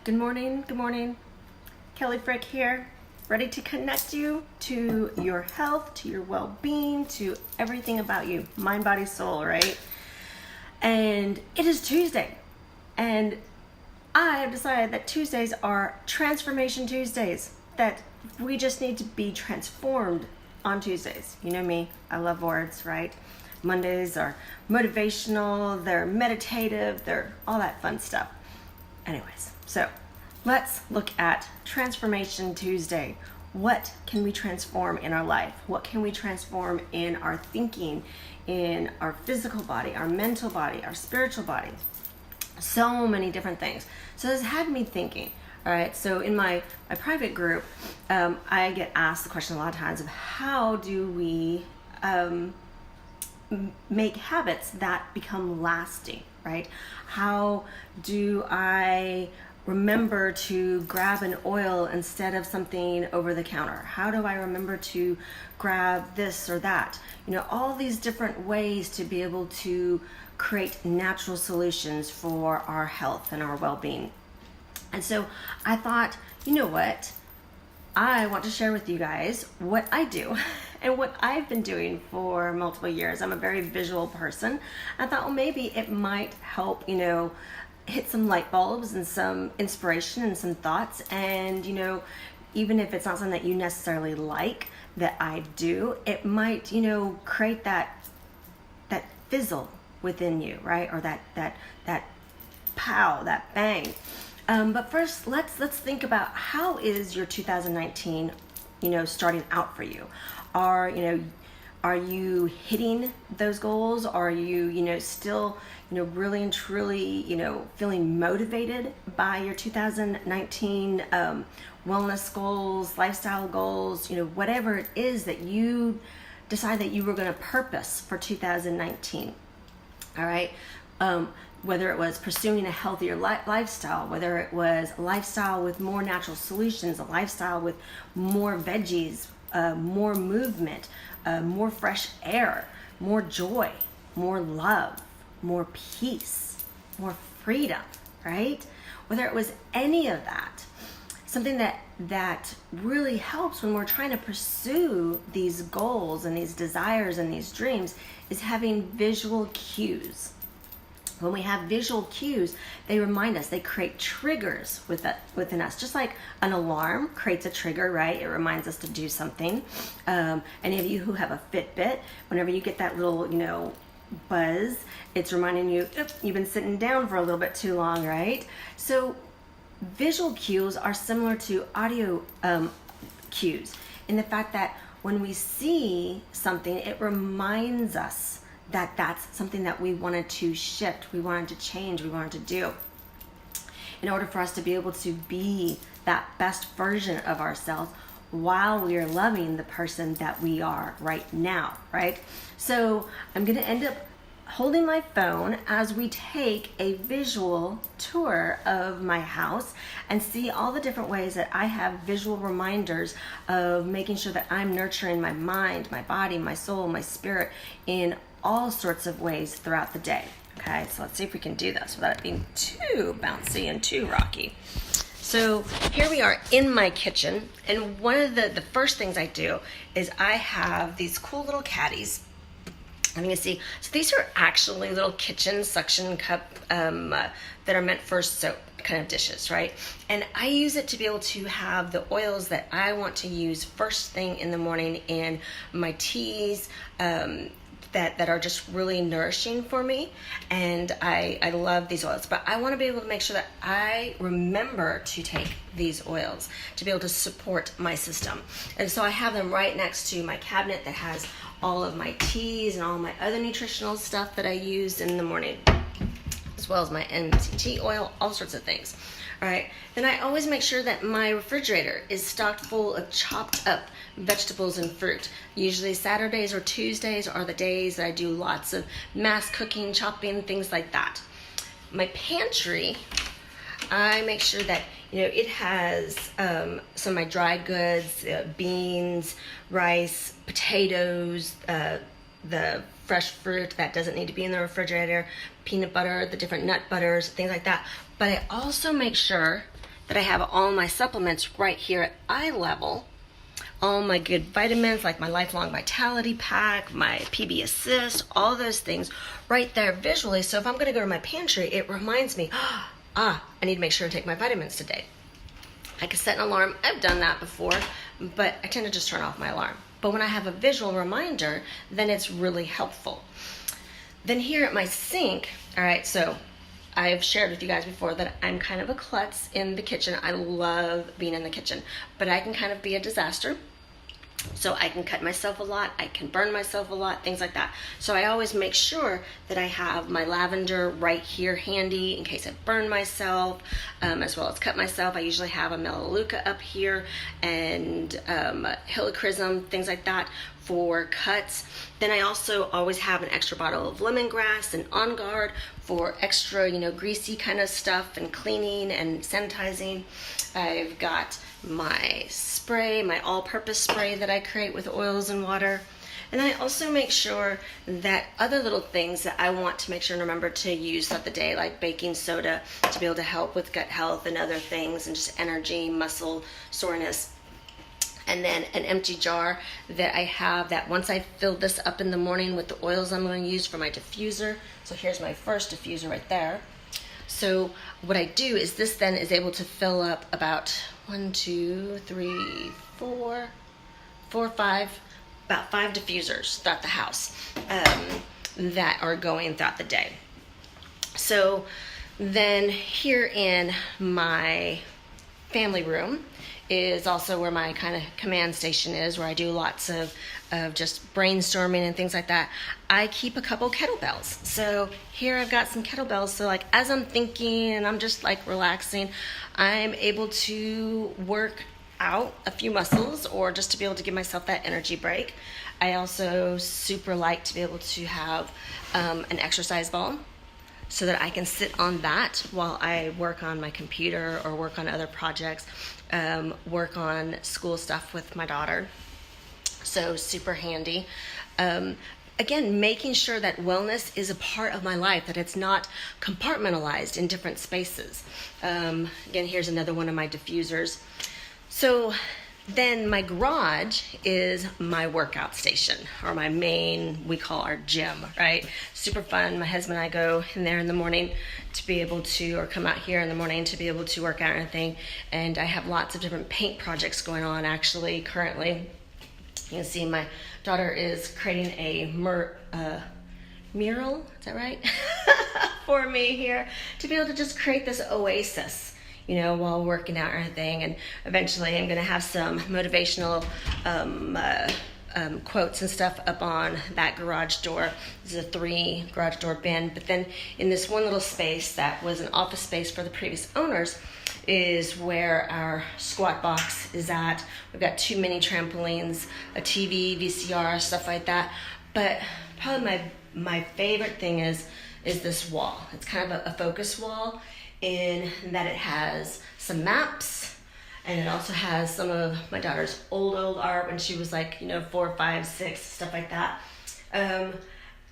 Good morning, good morning. Kelly Frick here, ready to connect you to your health, to your well-being, to everything about you, mind, body, soul, right? And it is Tuesday, and I have decided that Tuesdays are Transformation Tuesdays, that we just need to be transformed on Tuesdays. You know me, I love words, right? Mondays are motivational, they're meditative, they're all that fun stuff. Anyways, so let's look at Transformation Tuesday. What can we transform in our life? What can we transform in our thinking, in our physical body, our mental body, our spiritual body? So many different things. So this had me thinking. All right, so in my private group, I get asked the question a lot of times of how do we make habits that become lasting, right? How do I remember to grab an oil instead of something over the counter? How do I remember to grab this or that? You know, all these different ways to be able to create natural solutions for our health and our well-being. And so I thought, you know what? I want to share with you guys what I do and what I've been doing for multiple years. I'm a very visual person. I thought, well, maybe it might help, hit some light bulbs and some inspiration and some thoughts. And, even if it's not something that you necessarily like that I do, it might, create that fizzle within you, right? Or that pow, that bang. But first, let's think about how is your 2019, starting out for you? Are you hitting those goals? Are you, still, really and truly, feeling motivated by your 2019 wellness goals, lifestyle goals, whatever it is that you decide that you were going to purpose for 2019. All right. Whether it was pursuing a healthier lifestyle, whether it was a lifestyle with more natural solutions, a lifestyle with more veggies, more movement, more fresh air, more joy, more love, more peace, more freedom, right? Whether it was any of that, something that really helps when we're trying to pursue these goals and these desires and these dreams is having visual cues. When we have visual cues, they remind us, they create triggers within us. Just like an alarm creates a trigger, right? It reminds us to do something. Any of you who have a Fitbit, whenever you get that little, buzz, it's reminding you, you've been sitting down for a little bit too long, right? So visual cues are similar to audio cues in the fact that when we see something, it reminds us that that's something that we wanted to shift, we wanted to change, we wanted to do. In order for us to be able to be that best version of ourselves while we are loving the person that we are right now, right? So I'm gonna end up holding my phone as we take a visual tour of my house and see all the different ways that I have visual reminders of making sure that I'm nurturing my mind, my body, my soul, my spirit in all sorts of ways throughout the day. Okay, so let's see if we can do this without it being too bouncy and too rocky. So here we are in my kitchen, and one of the first things I do is I have these cool little caddies. I'm gonna see, so these are actually little kitchen suction cup that are meant for soap kind of dishes, right? And I use it to be able to have the oils that I want to use first thing in the morning in my teas, that are just really nourishing for me, and I love these oils, but I want to be able to make sure that I remember to take these oils to be able to support my system. And so I have them right next to my cabinet that has all of my teas and all my other nutritional stuff that I use in the morning, as well as my MCT oil, all sorts of things. All right, then I always make sure that my refrigerator is stocked full of chopped up vegetables and fruit. Usually Saturdays or Tuesdays are the days that I do lots of mass cooking, chopping, things like that. My pantry, I make sure that it has some of my dry goods, beans, rice, potatoes, the fresh fruit that doesn't need to be in the refrigerator, peanut butter, the different nut butters, things like that. But I also make sure that I have all my supplements right here at eye level. All my good vitamins, like my Lifelong Vitality Pack, my PB Assist, all those things right there visually. So if I'm going to go to my pantry, it reminds me, I need to make sure to take my vitamins today. I can set an alarm. I've done that before, but I tend to just turn off my alarm. But when I have a visual reminder, then it's really helpful. Then here at my sink, all right, so I've shared with you guys before that I'm kind of a klutz in the kitchen. I love being in the kitchen, but I can kind of be a disaster. So I can cut myself a lot, I can burn myself a lot, things like that. So I always make sure that I have my lavender right here handy in case I burn myself, as well as cut myself. I usually have a Melaleuca up here and helichrysum, things like that for cuts. Then I also always have an extra bottle of lemongrass and On Guard for extra, greasy kind of stuff and cleaning and sanitizing. I've got my spray, my all-purpose spray that I create with oils and water. And then I also make sure that other little things that I want to make sure and remember to use throughout the day, like baking soda to be able to help with gut health and other things and just energy, muscle soreness. And then an empty jar that I have that once I fill this up in the morning with the oils I'm going to use for my diffuser. So here's my first diffuser right there. So what I do is this then is able to fill up about 5 diffusers throughout the house that are going throughout the day. So then here in my family room is also where my kind of command station is, where I do lots of just brainstorming and things like that. I keep a couple kettlebells. So here I've got some kettlebells. So like as I'm thinking and I'm just like relaxing, I'm able to work out a few muscles or just to be able to give myself that energy break. I also super like to be able to have an exercise ball so that I can sit on that while I work on my computer or work on other projects, work on school stuff with my daughter. So super handy. Again, making sure that wellness is a part of my life, that it's not compartmentalized in different spaces. Again, here's another one of my diffusers. So then my garage is my workout station, or my main, we call our gym, right? Super fun. My husband and I go in there in the morning to be able to, or come out here in the morning to be able to work out and everything. And I have lots of different paint projects going on actually currently. You can see my daughter is creating a mural, is that right? For me here to be able to just create this oasis, while working out or anything. And eventually I'm going to have some motivational quotes and stuff up on that garage door. This is a 3 garage door bin. But then in this one little space that was an office space for the previous owners is where our squat box is at. We've got 2 mini trampolines, a TV, VCR, stuff like that. But probably my favorite thing is this wall. It's kind of a focus wall in that it has some maps, and it also has some of my daughter's old art when she was like 4, 5, 6, stuff like that.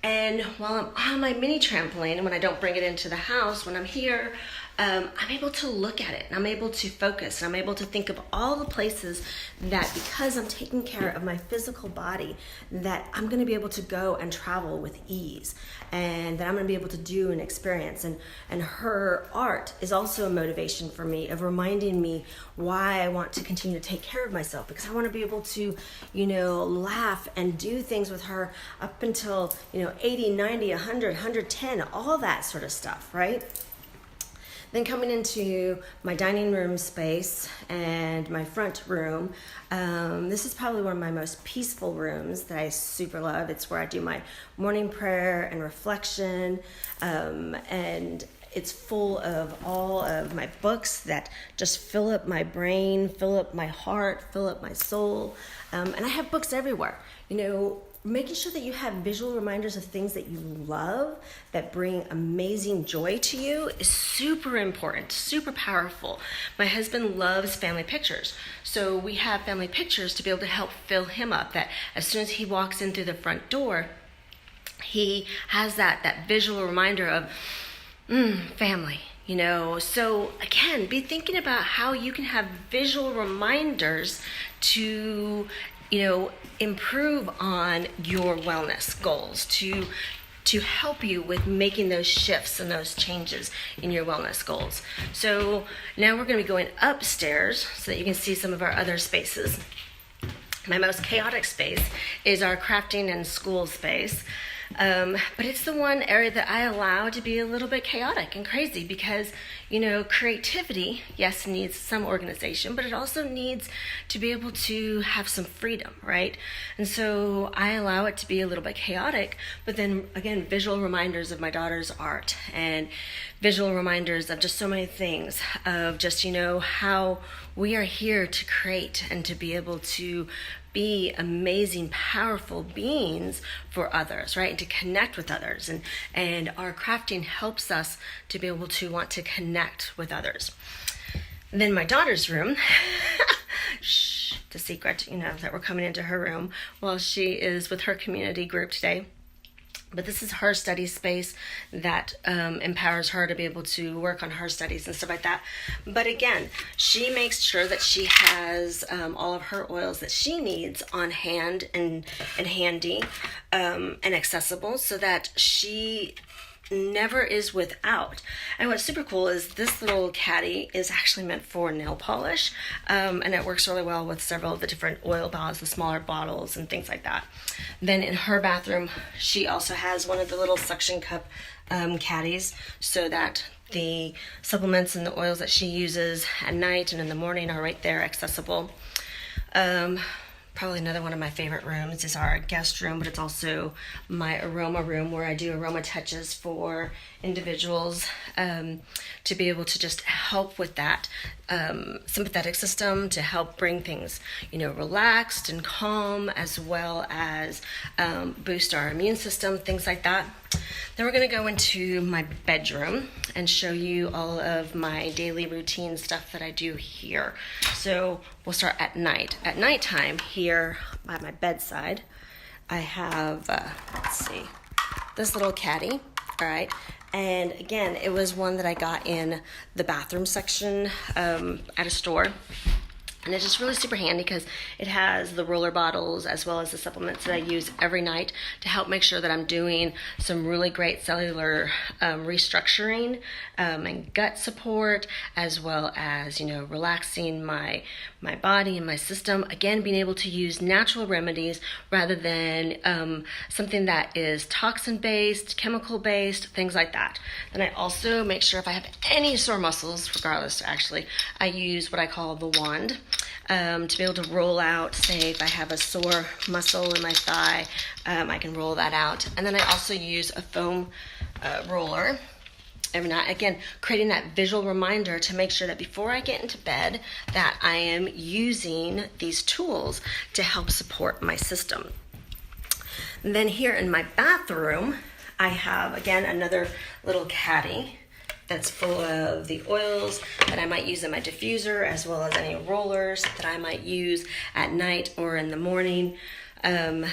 And while I'm on my mini trampoline, and when I don't bring it into the house, when I'm here, I'm able to look at it and I'm able to focus and I'm able to think of all the places that, because I'm taking care of my physical body, that I'm going to be able to go and travel with ease, and that I'm going to be able to do and experience. And her art is also a motivation for me of reminding me why I want to continue to take care of myself, because I want to be able to, laugh and do things with her up until, 80, 90, 100, 110, all that sort of stuff, right? Then coming into my dining room space and my front room, this is probably one of my most peaceful rooms that I super love. It's where I do my morning prayer and reflection, and it's full of all of my books that just fill up my brain, fill up my heart, fill up my soul, and I have books everywhere. Making sure that you have visual reminders of things that you love, that bring amazing joy to you, is super important, super powerful. My husband loves family pictures. So we have family pictures to be able to help fill him up, that as soon as he walks in through the front door, he has that visual reminder of family. So again, be thinking about how you can have visual reminders to, improve on your wellness goals, to help you with making those shifts and those changes in your wellness goals. So now we're going to be going upstairs so that you can see some of our other spaces. My most chaotic space is our crafting and school space. But it's the one area that I allow to be a little bit chaotic and crazy because, creativity, yes, needs some organization, but it also needs to be able to have some freedom, right? And so I allow it to be a little bit chaotic, but then again, visual reminders of my daughter's art and visual reminders of just so many things of just, how we are here to create and to be able to be amazing, powerful beings for others, right? And to connect with others. And our crafting helps us to be able to want to connect with others. And then my daughter's room, shh, the secret, that we're coming into her room while she is with her community group today. But this is her study space that empowers her to be able to work on her studies and stuff like that. But again, she makes sure that she has all of her oils that she needs on hand and handy and accessible so that she never is without. And what's super cool is this little caddy is actually meant for nail polish, and it works really well with several of the different oil bottles, the smaller bottles and things like that. Then in her bathroom, she also has one of the little suction cup caddies so that the supplements and the oils that she uses at night and in the morning are right there accessible. Probably another one of my favorite rooms is our guest room, but it's also my aroma room where I do aroma touches for individuals to be able to just help with that sympathetic system, to help bring things, relaxed and calm, as well as boost our immune system, things like that. Then we're going to go into my bedroom and show you all of my daily routine stuff that I do here. So we'll start at night. At nighttime, here by my bedside, I have, this little caddy, all right? And again, it was one that I got in the bathroom section at a store. And it's just really super handy because it has the roller bottles as well as the supplements that I use every night to help make sure that I'm doing some really great cellular restructuring and gut support, as well as, relaxing my body and my system. Again, being able to use natural remedies rather than something that is toxin-based, chemical-based, things like that. Then I also make sure if I have any sore muscles, regardless, actually, I use what I call the wand. To be able to roll out, say if I have a sore muscle in my thigh, I can roll that out. And then I also use a foam roller every night. Again, creating that visual reminder to make sure that before I get into bed that I am using these tools to help support my system. And then here in my bathroom, I have, again, another little caddy that's full of the oils that I might use in my diffuser, as well as any rollers that I might use at night or in the morning. And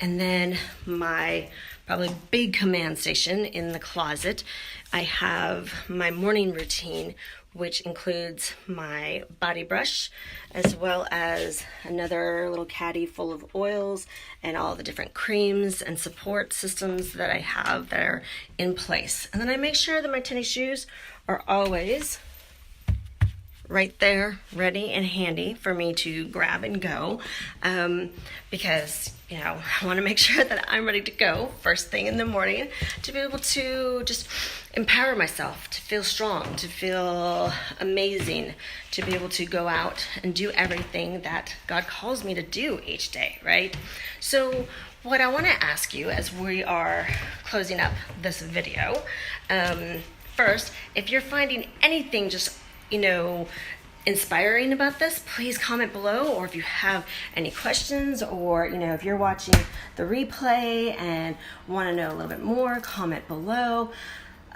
then my probably big command station in the closet, I have my morning routine, which includes my body brush, as well as another little caddy full of oils and all the different creams and support systems that I have that are in place. And then I make sure that my tennis shoes are always right there, ready and handy for me to grab and go, because I want to make sure that I'm ready to go first thing in the morning to be able to just empower myself, to feel strong, to feel amazing, to be able to go out and do everything that God calls me to do each day, right? So what I want to ask you as we are closing up this video, first, if you're finding anything just inspiring about this, please comment below. Or if you have any questions, or if you're watching the replay and want to know a little bit more, comment below.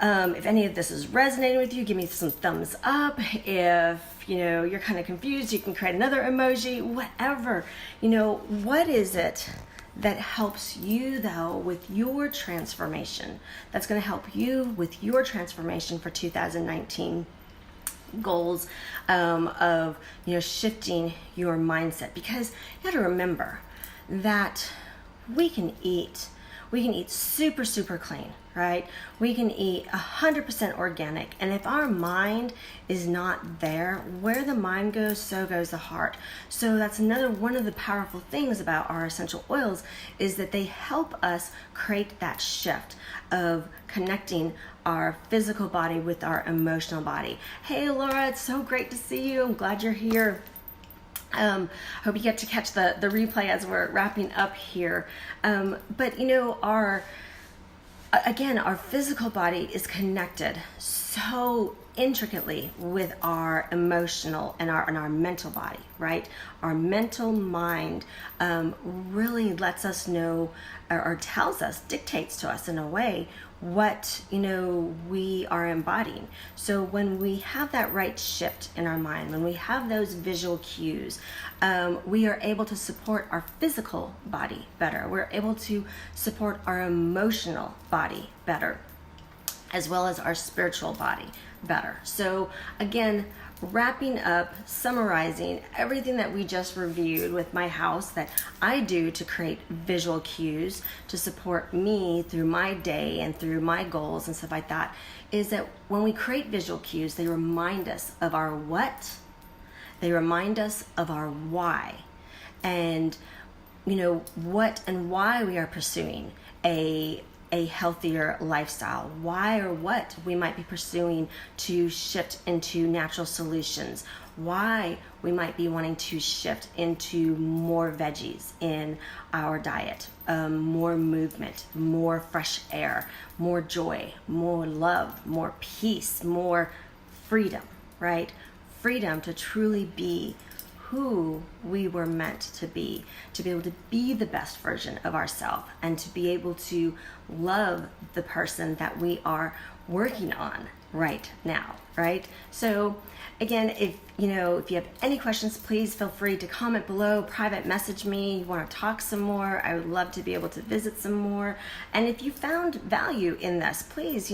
If any of this is resonating with you, give me some thumbs up. If you're kind of confused, you can create another emoji, whatever. What is it that helps you though with your transformation, that's going to help you with your transformation for 2019 goals, of shifting your mindset. Because you got to remember that we can eat super clean, right? We can eat 100% organic, and if our mind is not there, where the mind goes, so goes the heart. So that's another one of the powerful things about our essential oils, is that they help us create that shift of connecting our physical body with our emotional body. Hey Laura, it's so great to see you. I'm glad you're here. Hope you get to catch the replay as we're wrapping up here. But our physical body is connected so intricately with our emotional and our mental body, right? Our mental mind really lets us know, or tells us, dictates to us in a way what we are embodying. So when we have that right shift in our mind, when we have those visual cues, we are able to support our physical body better. We're able to support our emotional body better, as well as our spiritual body better. So again, wrapping up, summarizing everything that we just reviewed with my house that I do to create visual cues to support me through my day and through my goals and stuff like that, is that when we create visual cues, they remind us of our what, they remind us of our why, and what and why we are pursuing a healthier lifestyle, why or what we might be pursuing to shift into natural solutions, why we might be wanting to shift into more veggies in our diet, more movement, more fresh air, more joy, more love, more peace, more freedom, right? Freedom to truly be who we were meant to be able to be the best version of ourselves, and to be able to love the person that we are working on right now, right? So again, if you have any questions, please feel free to comment below, private message me. You want to talk some more, I would love to be able to visit some more. And if you found value in this, please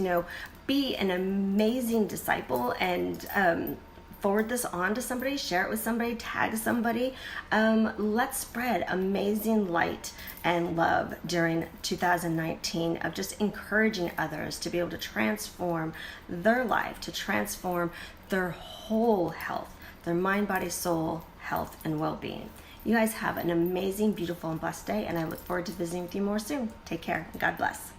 be an amazing disciple and forward this on to somebody, share it with somebody, tag somebody. Let's spread amazing light and love during 2019 of just encouraging others to be able to transform their life, to transform their whole health, their mind, body, soul, health, and well-being. You guys have an amazing, beautiful, and blessed day, and I look forward to visiting with you more soon. Take care, and God bless.